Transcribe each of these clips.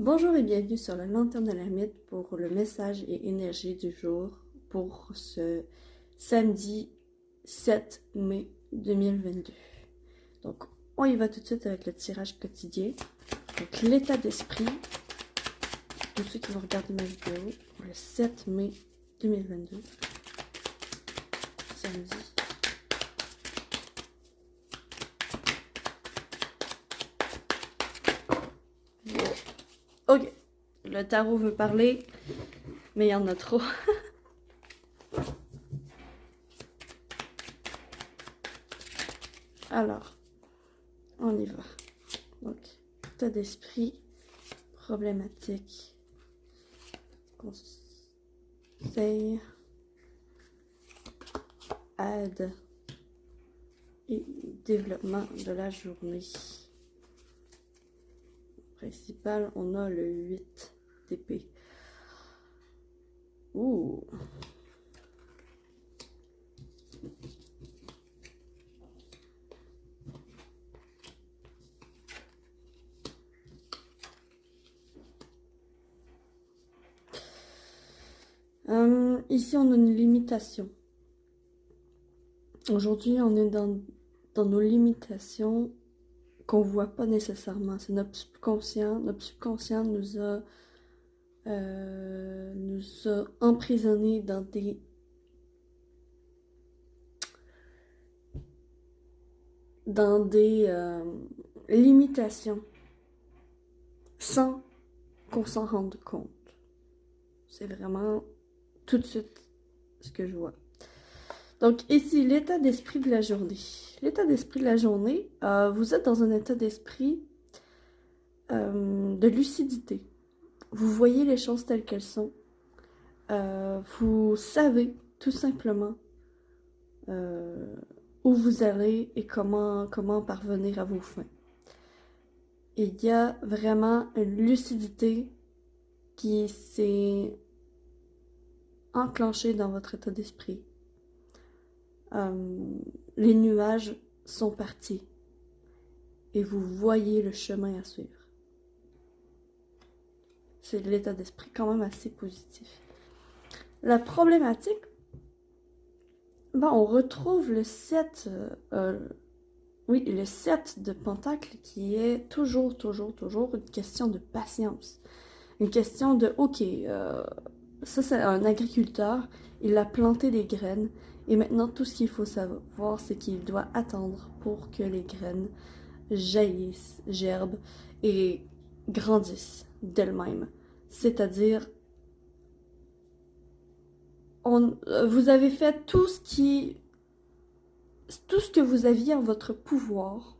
Bonjour et bienvenue sur la Lanterne de l'Ermite pour le message et énergie du jour pour ce samedi 7 mai 2022. Donc, on y va tout de suite avec le tirage quotidien. Donc, l'état d'esprit, tous ceux qui vont regarder ma vidéo, pour le 7 mai 2022, samedi. Ok, le tarot veut parler, mais il y en a trop. Alors, on y va. Donc, état d'esprit, problématique, conseil, aide et développement de la journée. Principal, on a le 8 d'épée. Ouh! Ici, on a une limitation. Aujourd'hui, on est dans nos limitations qu'on voit pas nécessairement. C'est notre subconscient. Notre subconscient nous a emprisonnés dans des limitations sans qu'on s'en rende compte. C'est vraiment tout de suite ce que je vois. Donc ici, l'état d'esprit de la journée. L'état d'esprit de la journée, vous êtes dans un état d'esprit de lucidité. Vous voyez les choses telles qu'elles sont. Vous savez tout simplement où vous allez et comment parvenir à vos fins. Il y a vraiment une lucidité qui s'est enclenchée dans votre état d'esprit. Les nuages sont partis et vous voyez le chemin à suivre. C'est l'état d'esprit quand même assez positif. La problématique, on retrouve le 7, le 7 de Pentacle qui est toujours une question de patience. Une question de, ok, ça c'est un agriculteur, il a planté des graines et maintenant tout ce qu'il faut savoir c'est qu'il doit attendre pour que les graines jaillissent, gerbent et grandissent d'elles-mêmes. C'est-à-dire, vous avez fait tout ce que vous aviez en votre pouvoir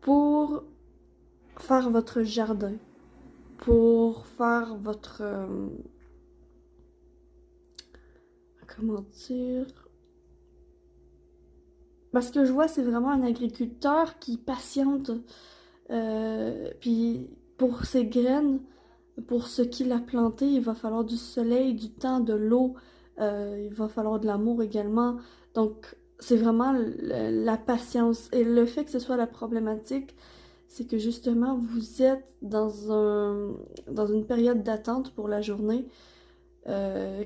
pour faire votre jardin, pour faire votre... comment dire... Parce que je vois, c'est vraiment un agriculteur qui patiente. Puis pour ses graines, pour ce qu'il a planté, il va falloir du soleil, du temps, de l'eau. Il va falloir de l'amour également. Donc, c'est vraiment la patience. Et le fait que ce soit la problématique, c'est que justement, vous êtes dans une période d'attente pour la journée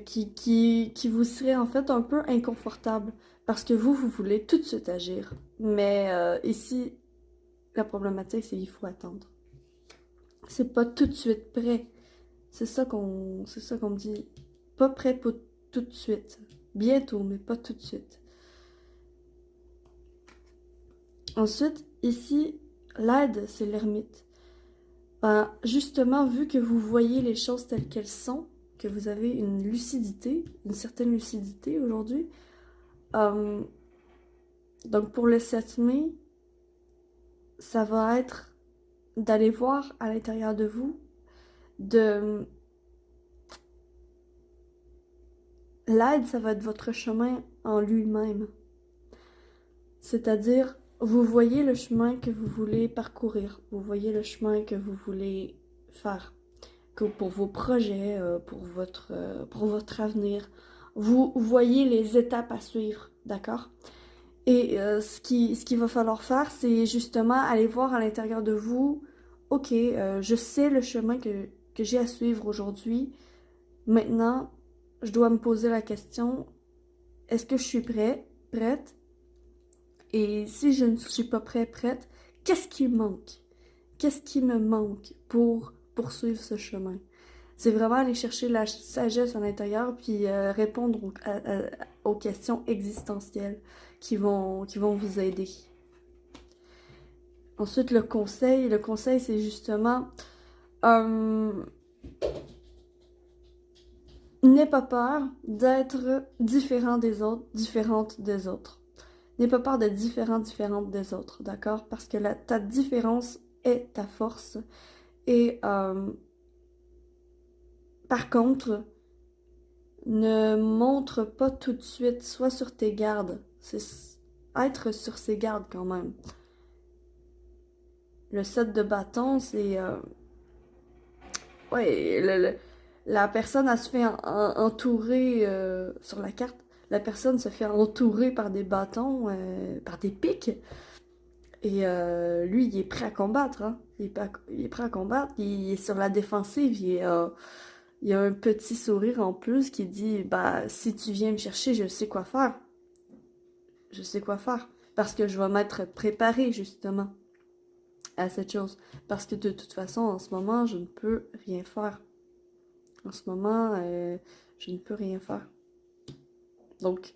qui vous serait en fait un peu inconfortable. Parce que vous voulez tout de suite agir. Mais ici, la problématique, c'est qu'il faut attendre. C'est pas tout de suite prêt. C'est ça qu'on me dit. Pas prêt pour tout de suite. Bientôt, mais pas tout de suite. Ensuite, ici, l'aide, c'est l'ermite. Justement, vu que vous voyez les choses telles qu'elles sont, que vous avez une lucidité, une certaine lucidité aujourd'hui, donc pour le 7 mai, ça va être d'aller voir à l'intérieur de vous, l'aide, ça va être votre chemin en lui-même. C'est-à-dire, vous voyez le chemin que vous voulez parcourir, vous voyez le chemin que vous voulez faire, que pour vos projets, pour votre avenir. Vous voyez les étapes à suivre, d'accord? Et ce qu'il va falloir faire, c'est justement aller voir à l'intérieur de vous, ok, je sais le chemin que j'ai à suivre aujourd'hui. Maintenant, je dois me poser la question, est-ce que je suis prête? Et si je ne suis pas prête, qu'est-ce qui me manque? Qu'est-ce qui me manque pour poursuivre ce chemin? C'est vraiment aller chercher la sagesse à l'intérieur puis répondre aux questions existentielles qui vont vous aider. Ensuite, le conseil. Le conseil, c'est justement n'aie pas peur d'être différent des autres, différente des autres. N'aie pas peur d'être différente des autres, d'accord? Parce que ta différence est ta force. Et par contre, ne montre pas tout de suite, sois sur tes gardes. C'est être sur ses gardes quand même. Le set de bâtons, c'est... ouais, la personne, elle se fait entourer sur la carte. La personne se fait entourer par des bâtons, par des pics. Et lui, il est prêt à combattre. Hein. Il est prêt à combattre. Il est sur la défensive. Il y a un petit sourire en plus qui dit, bah, si tu viens me chercher, je sais quoi faire. Je sais quoi faire. Parce que je vais m'être préparée, justement, à cette chose. Parce que de toute façon, en ce moment, je ne peux rien faire. En ce moment, je ne peux rien faire. Donc,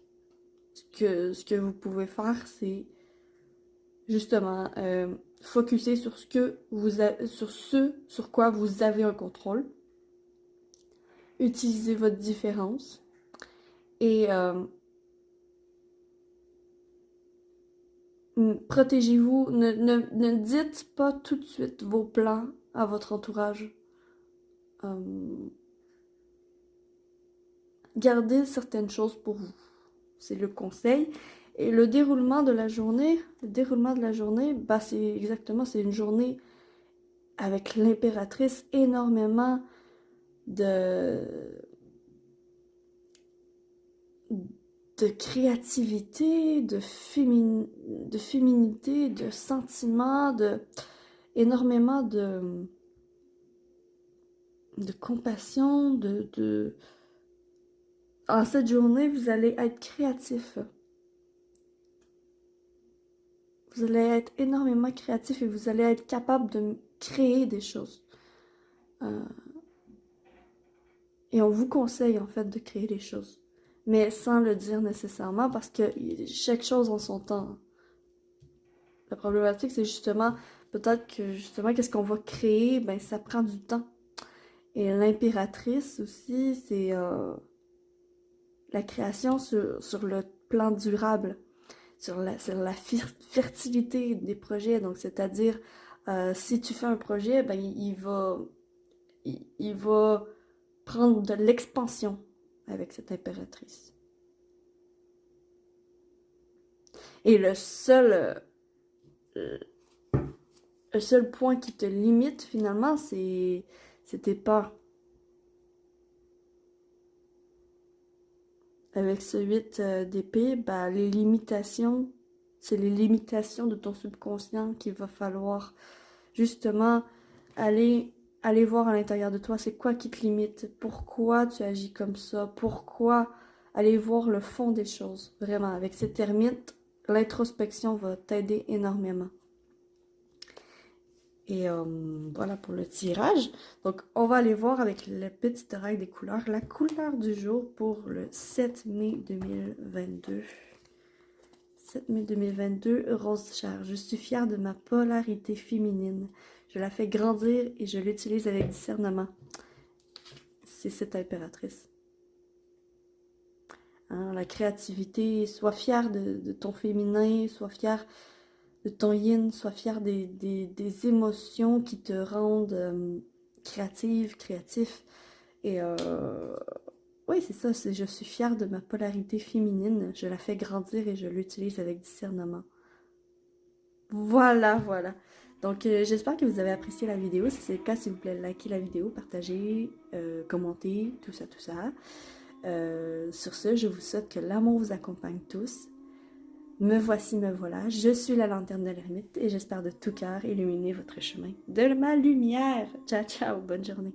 ce que vous pouvez faire, c'est justement focusser sur sur quoi vous avez un contrôle. Utilisez votre différence. Et protégez-vous. Ne dites pas tout de suite vos plans à votre entourage. Gardez certaines choses pour vous. C'est le conseil. Et le déroulement de la journée, bah c'est une journée avec l'impératrice, énormément de créativité, de féminité, de sentiments, énormément de compassion, En cette journée, vous allez être créatif. Vous allez être énormément créatif et vous allez être capable de créer des choses. Et on vous conseille en fait de créer des choses. Mais sans le dire nécessairement parce que chaque chose en son temps. La problématique, c'est justement, peut-être que justement, qu'est-ce qu'on va créer, ben ça prend du temps. Et l'impératrice aussi, c'est la création sur le plan durable, sur la fertilité des projets. Donc, c'est-à-dire, si tu fais un projet, ben il va prendre de l'expansion avec cette impératrice. Et le seul point qui te limite finalement, c'est tes peurs. Avec ce 8 d'épée, bah, c'est les limitations de ton subconscient qu'il va falloir justement aller voir à l'intérieur de toi. C'est quoi qui te limite? Pourquoi tu agis comme ça? Pourquoi? Aller voir le fond des choses. Vraiment, avec ces termites, l'introspection va t'aider énormément. Et voilà pour le tirage. Donc, on va aller voir avec le petit oreille des couleurs. La couleur du jour pour le 7 mai 2022. 7 mai 2022, rose chair. Je suis fière de ma polarité féminine. Je la fais grandir et je l'utilise avec discernement. C'est cette impératrice. Hein, la créativité, sois fière de ton féminin, sois fière de ton yin, sois fière des émotions qui te rendent créatif. Et oui, c'est ça, je suis fière de ma polarité féminine, je la fais grandir et je l'utilise avec discernement. Voilà. Donc, j'espère que vous avez apprécié la vidéo. Si c'est le cas, s'il vous plaît, likez la vidéo, partagez, commentez, tout ça. Sur ce, je vous souhaite que l'amour vous accompagne tous. Me voici, me voilà. Je suis la lanterne de l'ermite et j'espère de tout cœur illuminer votre chemin de ma lumière. Ciao, ciao, bonne journée.